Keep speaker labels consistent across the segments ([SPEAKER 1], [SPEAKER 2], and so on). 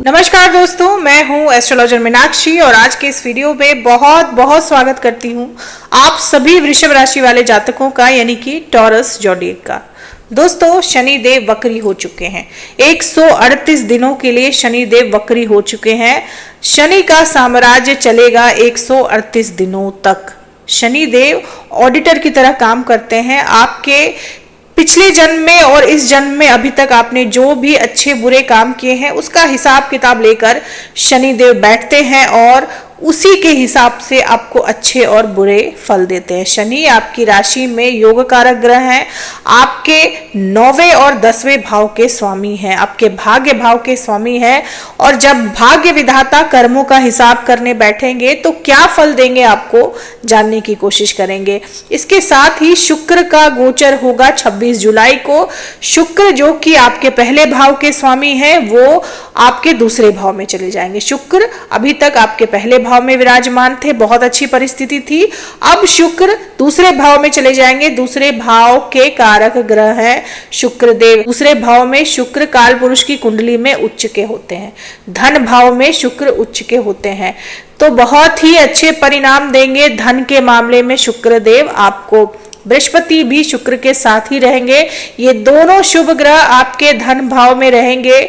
[SPEAKER 1] नमस्कार दोस्तों, मैं हूं एस्ट्रोलॉजर मीनाक्षी और आज के इस वीडियो में बहुत बहुत स्वागत करती हूं आप सभी वृषभ राशि वाले जातकों का, यानी कि टॉरस ज़ोडिएक का। दोस्तों, शनिदेव वक्री हो चुके हैं। 138 दिनों के लिए शनिदेव वक्री हो चुके हैं। शनि का साम्राज्य चलेगा 138 दिनों तक। शनिदेव ऑडिटर की तरह काम करते हैं। आपके पिछले जन्म में और इस जन्म में अभी तक आपने जो भी अच्छे बुरे काम किए हैं उसका हिसाब किताब लेकर शनिदेव बैठते हैं और उसी के हिसाब से आपको अच्छे और बुरे फल देते हैं। शनि आपकी राशि में योग कारक ग्रह हैं। आपके 9वें और 10वें भाव के स्वामी हैं, आपके भाग्य भाव के स्वामी हैं। और जब भाग्य विधाता कर्मों का हिसाब करने बैठेंगे तो क्या फल देंगे आपको जानने की कोशिश करेंगे। इसके साथ ही शुक्र का गोचर होगा 26 जुलाई को। शुक्र जो कि आपके पहले भाव के स्वामी हैं वो आपके दूसरे भाव में चले जाएंगे। शुक्र अभी तक आपके पहले भाव में विराजमान थे, बहुत अच्छी परिस्थिति थी। अब शुक्र दूसरे भाव में चले जाएंगे। दूसरे भाव के कारक ग्रह हैं शुक्र देव। दूसरे भाव में शुक्र काल पुरुष की कुंडली में उच्च के होते हैं। धन भाव में शुक्र उच्च के होते हैं, तो बहुत ही अच्छे परिणाम देंगे धन के मामले में शुक्र देव आपको। बृहस्पति भी शुक्र के साथ ही रहेंगे। ये दोनों शुभ ग्रह आपके धन भाव में रहेंगे,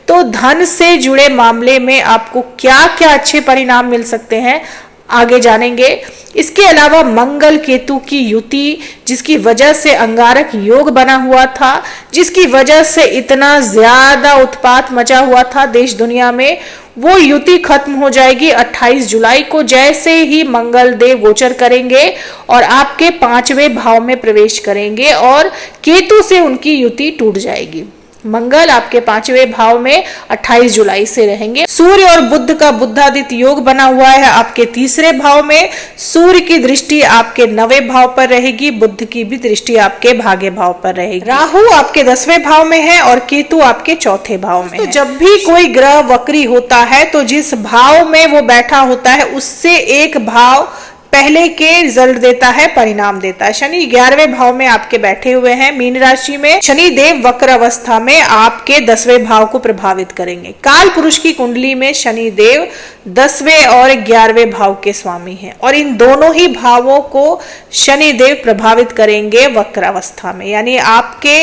[SPEAKER 1] तो धन से जुड़े मामले में आपको क्या क्या अच्छे परिणाम मिल सकते हैं आगे जानेंगे। इसके अलावा मंगल केतु की युति, जिसकी वजह से अंगारक योग बना हुआ था, जिसकी वजह से इतना ज्यादा उत्पात मचा हुआ था देश दुनिया में, वो युति खत्म हो जाएगी 28 जुलाई को। जैसे ही मंगल देव गोचर करेंगे और आपके 5वें भाव में प्रवेश करेंगे और केतु से उनकी युति टूट जाएगी। मंगल आपके 5वें भाव में 28 जुलाई से रहेंगे। सूर्य और बुध का बुधादित्य योग बना हुआ है आपके 3रे भाव में। सूर्य की दृष्टि आपके 9वें भाव पर रहेगी, बुध की भी दृष्टि आपके भाग्य भाव पर रहेगी। राहु आपके 10वें भाव में है और केतु आपके 4थे भाव में। तो जब भी कोई ग्रह वक्री होता है तो जिस भाव में वो बैठा होता है उससे एक भाव पहले के रिजल्ट देता है, परिणाम देता है। शनि 11वें भाव में आपके बैठे हुए हैं मीन राशि में। शनि देव वक्र अवस्था में आपके 10वें भाव को प्रभावित करेंगे। काल पुरुष की कुंडली में शनि देव 10वें और 11वें भाव के स्वामी हैं और इन दोनों ही भावों को शनि देव प्रभावित करेंगे वक्र अवस्था में। यानी आपके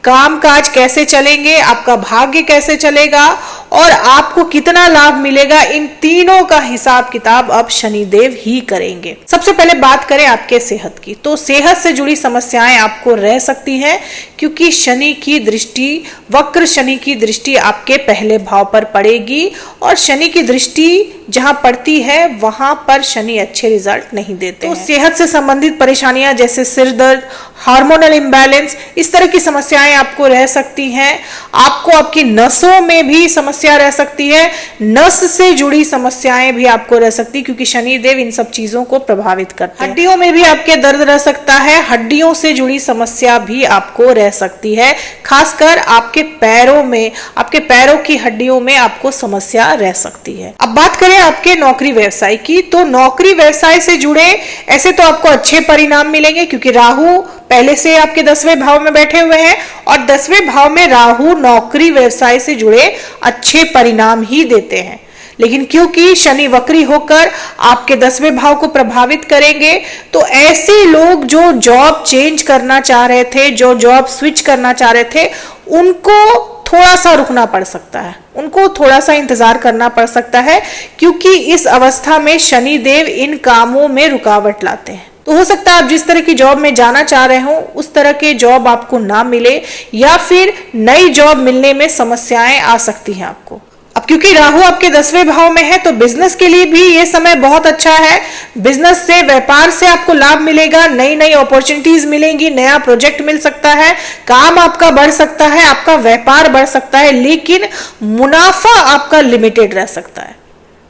[SPEAKER 1] कामकाज कैसे चलेंगे, आपका भाग्य कैसे चलेगा और आपको कितना लाभ मिलेगा, इन तीनों का हिसाब किताब अब शनिदेव ही करेंगे। सबसे पहले बात करें आपके सेहत की, तो सेहत से जुड़ी समस्याएं आपको रह सकती हैं क्योंकि शनि की दृष्टि, वक्र शनि की दृष्टि आपके पहले भाव पर पड़ेगी और शनि की दृष्टि जहां पड़ती है वहां पर शनि अच्छे रिजल्ट नहीं देते हैं। तो सेहत से संबंधित परेशानियां जैसे सिर दर्द, हार्मोनल इम्बैलेंस, इस तरह की समस्याएं आपको रह सकती हैं। आपको आपकी नसों में भी समस्या रह सकती है, नस से जुड़ी समस्याएं भी आपको रह सकती, क्योंकि शनिदेव इन सब चीजों को प्रभावित करते हैं। हड्डियों में भी आपके दर्द रह सकता है, हड्डियों से जुड़ी समस्या भी आपको रह सकती है। खासकर आपके पैरों में, आपके पैरों की हड्डियों में आपको समस्या रह सकती है। अब बात करें आपके नौकरी व्यवसाय की, तो नौकरी व्यवसाय से जुड़े ऐसे तो आपको अच्छे परिणाम मिलेंगे क्योंकि राहु पहले से आपके 10वें भाव में बैठे हुए हैं और 10वें भाव में राहु नौकरी व्यवसाय से जुड़े अच्छे परिणाम ही देते हैं। लेकिन क्योंकि शनि वक्री होकर आपके 10वें भाव को प्रभावित करेंगे तो ऐसे लोग जो जॉब चेंज करना चाह रहे थे, जो जॉब स्विच करना चाह रहे थे, उनको थोड़ा सा रुकना पड़ सकता है, उनको थोड़ा सा इंतजार करना पड़ सकता है क्योंकि इस अवस्था में शनि देव इन कामों में रुकावट लाते हैं। तो हो सकता है आप जिस तरह की जॉब में जाना चाह रहे हो उस तरह के जॉब आपको ना मिले या फिर नई जॉब मिलने में समस्याएं आ सकती हैं आपको। अब क्योंकि राहु आपके 10वें भाव में है तो बिजनेस के लिए भी ये समय बहुत अच्छा है। बिजनेस से, व्यापार से आपको लाभ मिलेगा, नई नई अपॉर्चुनिटीज मिलेंगी, नया प्रोजेक्ट मिल सकता है, काम आपका बढ़ सकता है, आपका व्यापार बढ़ सकता है, लेकिन मुनाफा आपका लिमिटेड रह सकता है।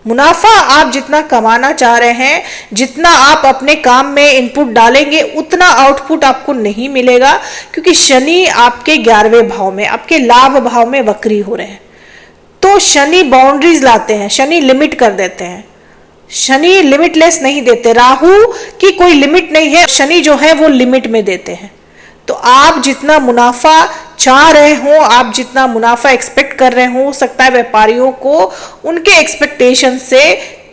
[SPEAKER 1] मुनाफा आप जितना कमाना चाह रहे हैं, जितना आप अपने काम में इनपुट डालेंगे उतना आउटपुट आपको नहीं मिलेगा क्योंकि शनि आपके 11वें भाव में, आपके लाभ भाव में वक्री हो रहे हैं। तो शनि बाउंड्रीज लाते हैं, शनि लिमिट कर देते हैं, शनि लिमिटलेस नहीं देते। राहु की कोई लिमिट नहीं है, शनि जो है वो लिमिट में देते हैं। तो आप जितना मुनाफा चाह रहे हो, आप जितना मुनाफा एक्सपेक्ट कर रहे हो सकता है व्यापारियों को उनके एक्सपेक्टेशन से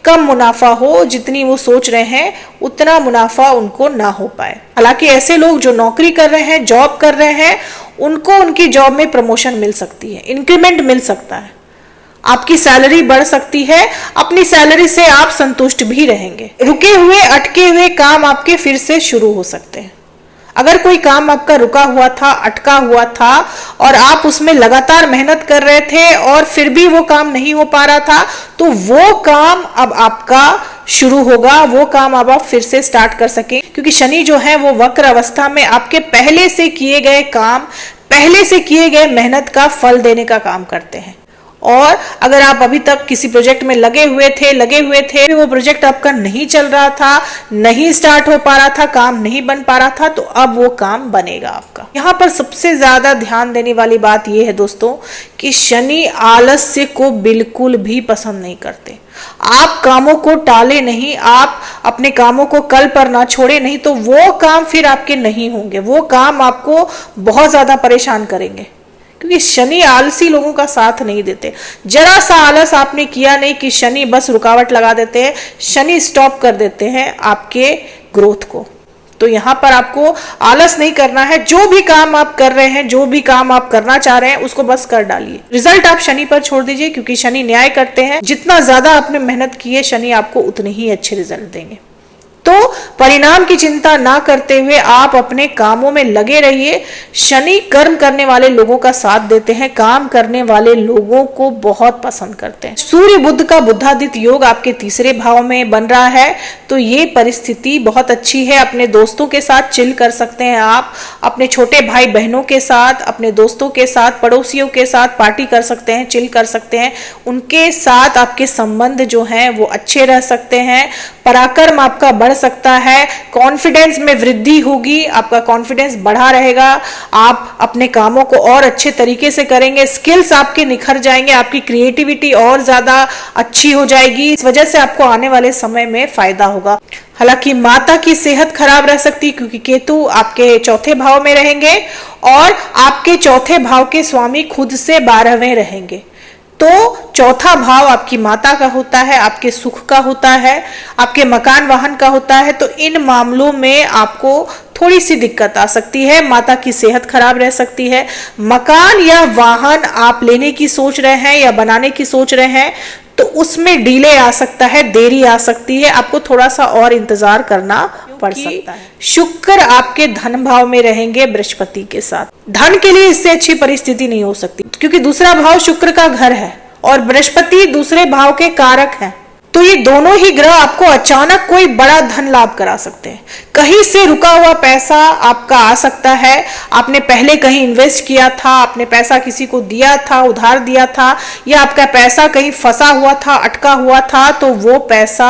[SPEAKER 1] कम मुनाफा हो, जितनी वो सोच रहे हैं उतना मुनाफा उनको ना हो पाए। हालांकि ऐसे लोग जो नौकरी कर रहे हैं, जॉब कर रहे हैं, उनको उनकी जॉब में प्रमोशन मिल सकती है, इंक्रीमेंट मिल सकता है, आपकी सैलरी बढ़ सकती है, अपनी सैलरी से आप संतुष्ट भी रहेंगे। रुके हुए अटके हुए काम आपके फिर से शुरू हो सकते हैं। अगर कोई काम आपका रुका हुआ था, अटका हुआ था और आप उसमें लगातार मेहनत कर रहे थे और फिर भी वो काम नहीं हो पा रहा था, तो वो काम अब आपका शुरू होगा, वो काम अब आप फिर से स्टार्ट कर सकें, क्योंकि शनि जो है वो वक्र अवस्था में आपके पहले से किए गए काम, पहले से किए गए मेहनत का फल देने का काम करते हैं। और अगर आप अभी तक किसी प्रोजेक्ट में लगे हुए थे, वो प्रोजेक्ट आपका नहीं चल रहा था, नहीं स्टार्ट हो पा रहा था, काम नहीं बन पा रहा था, तो अब वो काम बनेगा आपका। यहाँ पर सबसे ज्यादा ध्यान देने वाली बात यह है दोस्तों कि शनि आलस्य को बिल्कुल भी पसंद नहीं करते। आप कामों को टाले नहीं, आप अपने कामों को कल पर ना छोड़े, नहीं तो वो काम फिर आपके नहीं होंगे, वो काम आपको बहुत ज्यादा परेशान करेंगे, क्योंकि शनि आलसी लोगों का साथ नहीं देते। जरा सा आलस आपने किया नहीं कि शनि बस रुकावट लगा देते हैं, शनि स्टॉप कर देते हैं आपके ग्रोथ को। तो यहाँ पर आपको आलस नहीं करना है, जो भी काम आप कर रहे हैं, जो भी काम आप करना चाह रहे हैं, उसको बस कर डालिए। रिजल्ट आप शनि पर छोड़ दीजिए, क्योंकि शनि न्याय करते हैं। जितना ज्यादा आपने मेहनत की है, शनि आपको उतने ही अच्छे रिजल्ट देंगे। तो परिणाम की चिंता ना करते हुए आप अपने कामों में लगे रहिए। शनि कर्म करने वाले लोगों का साथ देते हैं, काम करने वाले लोगों को बहुत पसंद करते हैं। सूर्य बुध का बुधादित्य योग आपके तीसरे भाव में बन रहा है, तो ये परिस्थिति बहुत अच्छी है। अपने दोस्तों के साथ चिल कर सकते हैं आप, अपने छोटे भाई बहनों के साथ, अपने दोस्तों के साथ, पड़ोसियों के साथ पार्टी कर सकते हैं, चिल कर सकते हैं। उनके साथ आपके संबंध जो हैं वो अच्छे रह सकते हैं। पराक्रम आपका बढ़ सकता है, कॉन्फिडेंस में वृद्धि होगी, आपका कॉन्फिडेंस बढ़ा रहेगा, आप अपने कामों को और अच्छे तरीके से करेंगे, स्किल्स आपके निखर जाएंगे, आपकी क्रिएटिविटी और ज्यादा अच्छी हो जाएगी। इस वजह से आपको आने वाले समय में फायदा होगा। हालांकि माता की सेहत खराब रह सकती है, क्योंकि केतु आपके चौथे भाव में रहेंगे और आपके चौथे भाव के स्वामी खुद से 12वें रहेंगे। तो चौथा भाव आपकी माता का होता है, आपके सुख का होता है, आपके मकान वाहन का होता है। तो इन मामलों में आपको थोड़ी सी दिक्कत आ सकती है, माता की सेहत खराब रह सकती है। मकान या वाहन आप लेने की सोच रहे हैं या बनाने की सोच रहे हैं, तो उसमें डिले आ सकता है, देरी आ सकती है, आपको थोड़ा सा और इंतजार करना पड़ सकता है। शुक्र आपके धन भाव में रहेंगे बृहस्पति के साथ। धन के लिए इससे अच्छी परिस्थिति नहीं हो सकती, क्योंकि दूसरा भाव शुक्र का घर है और बृहस्पति दूसरे भाव के कारक हैं। तो ये दोनों ही ग्रह आपको अचानक कोई बड़ा धन लाभ करा सकते हैं। कहीं से रुका हुआ पैसा आपका आ सकता है, आपने पहले कहीं इन्वेस्ट किया था, आपने पैसा किसी को दिया था, उधार दिया था, या आपका पैसा कहीं फंसा हुआ था, अटका हुआ था, तो वो पैसा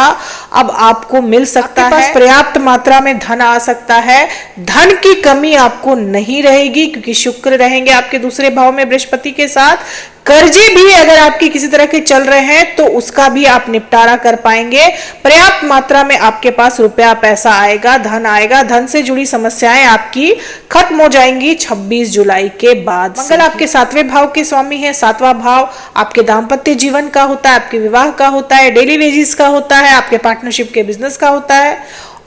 [SPEAKER 1] अब आपको मिल सकता है। आपके पास पर्याप्त मात्रा में धन आ सकता है, धन की कमी आपको नहीं रहेगी, क्योंकि शुक्र रहेंगे आपके दूसरे भाव में बृहस्पति के साथ। कर्जे भी अगर आपके किसी तरह के चल रहे हैं, तो उसका भी आप निपटारा कर पाएंगे। पर्याप्त मात्रा में आपके पास रुपया पैसा आएगा, धन आएगा, धन से जुड़ी समस्याएं आपकी खत्म हो जाएंगी 26 जुलाई के बाद। मंगल आपके 7वें भाव के स्वामी है। 7वां भाव आपके दाम्पत्य जीवन का होता है, आपके विवाह का होता है, डेली वेजेस का होता है, आपके पार्टनरशिप के बिजनेस का होता है।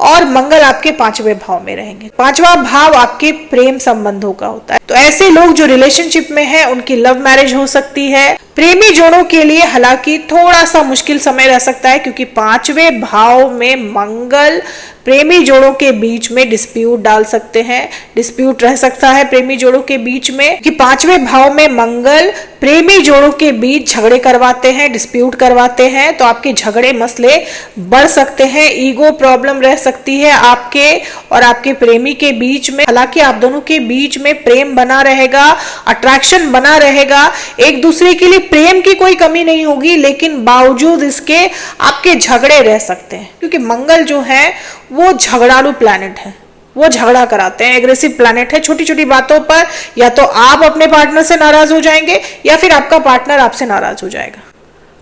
[SPEAKER 1] और मंगल आपके 5वें भाव में रहेंगे। 5वां भाव आपके प्रेम संबंधों का होता है। तो ऐसे लोग जो रिलेशनशिप में हैं, उनकी लव मैरिज हो सकती है। प्रेमी जोड़ों के लिए हालांकि थोड़ा सा मुश्किल समय रह सकता है, क्योंकि 5वें भाव में मंगल प्रेमी जोड़ों के बीच में डिस्प्यूट डाल सकते हैं, डिस्प्यूट रह सकता है प्रेमी जोड़ों के बीच में, कि 5वें भाव में मंगल प्रेमी जोड़ों के बीच झगड़े करवाते हैं, डिस्प्यूट करवाते हैं। तो आपके झगड़े मसले बढ़ सकते हैं, ईगो प्रॉब्लम रह सकती है आपके और आपके प्रेमी के बीच में। हालांकि आप दोनों के बीच में प्रेम बना रहेगा, अट्रैक्शन बना रहेगा, एक दूसरे के लिए प्रेम की कोई कमी नहीं होगी, लेकिन बावजूद इसके आपके झगड़े रह सकते हैं, क्योंकि मंगल जो है वो झगड़ालू प्लैनेट है, वो झगड़ा कराते हैं, एग्रेसिव प्लैनेट है। छोटी छोटी बातों पर या तो आप अपने पार्टनर से नाराज हो जाएंगे या फिर आपका पार्टनर आपसे नाराज हो जाएगा।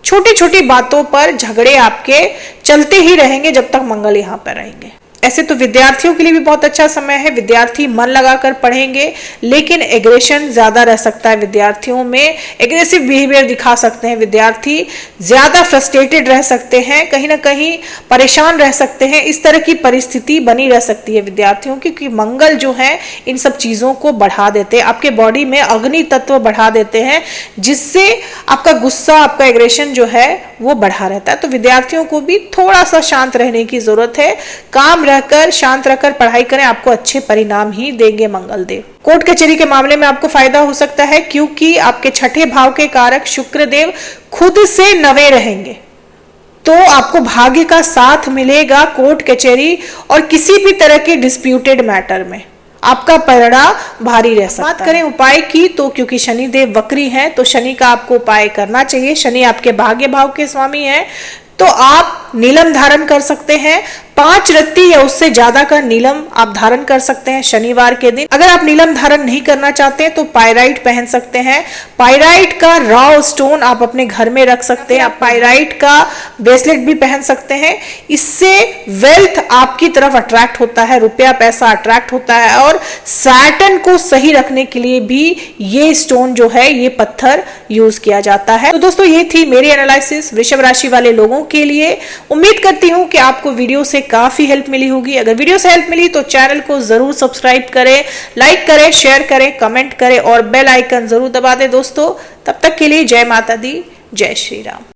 [SPEAKER 1] छोटी छोटी बातों पर झगड़े आपके चलते ही रहेंगे जब तक मंगल यहाँ पर रहेंगे। ऐसे तो विद्यार्थियों के लिए भी बहुत अच्छा समय है, विद्यार्थी मन लगाकर पढ़ेंगे, लेकिन एग्रेशन ज्यादा रह सकता है विद्यार्थियों में, एग्रेसिव बिहेवियर दिखा सकते हैं विद्यार्थी, ज्यादा फ्रस्ट्रेटेड रह सकते हैं, कहीं ना कहीं परेशान रह सकते हैं। इस तरह की परिस्थिति बनी रह सकती है विद्यार्थियों की, क्योंकि मंगल जो है इन सब चीजों को बढ़ा देते हैं, आपके बॉडी में अग्नि तत्व बढ़ा देते हैं, जिससे आपका गुस्सा, आपका एग्रेशन जो है वो बढ़ा रहता है। तो विद्यार्थियों को भी थोड़ा सा शांत रहने की जरूरत है, काम रहकर शांत रहकर पढ़ाई करें, आपको अच्छे परिणाम ही देंगे मंगल देव। कोर्ट कचहरी के मामले में आपको फायदा हो सकता है, क्योंकि आपके छठे भाव के कारक शुक्र देव खुद से नवे रहेंगे, तो आपको भाग्य का साथ मिलेगा कोर्ट कचहरी और किसी भी तरह के डिस्प्यूटेड मैटर में आपका परिणाम भारी रह सकता है। बात करें उपाय की, तो क्योंकि शनि देव वक्री हैं, तो शनि का आपको उपाय करना चाहिए। शनि आपके भाग्य भाव के स्वामी हैं, तो आप नीलम धारण कर सकते हैं, 5 रत्ती या उससे ज्यादा का नीलम आप धारण कर सकते हैं शनिवार के दिन। अगर आप नीलम धारण नहीं करना चाहते तो पायराइट पहन सकते हैं। पायराइट का रॉ स्टोन आप अपने घर में रख सकते हैं, आप पायराइट का ब्रेसलेट भी पहन सकते हैं। इससे वेल्थ आपकी तरफ अट्रैक्ट होता है, रुपया पैसा अट्रैक्ट होता है, और सैटर्न को सही रखने के लिए भी ये स्टोन जो है, ये पत्थर यूज किया जाता है। तो दोस्तों ये थी मेरी एनालिसिस वृषभ राशि वाले लोगों के लिए। उम्मीद करती हूं कि आपको वीडियो से काफी हेल्प मिली होगी। अगर वीडियो से हेल्प मिली तो चैनल को जरूर सब्सक्राइब करें, लाइक करें, शेयर करें, कमेंट करें और बेल आइकन जरूर दबा दें दोस्तों। तब तक के लिए जय माता दी, जय श्री राम।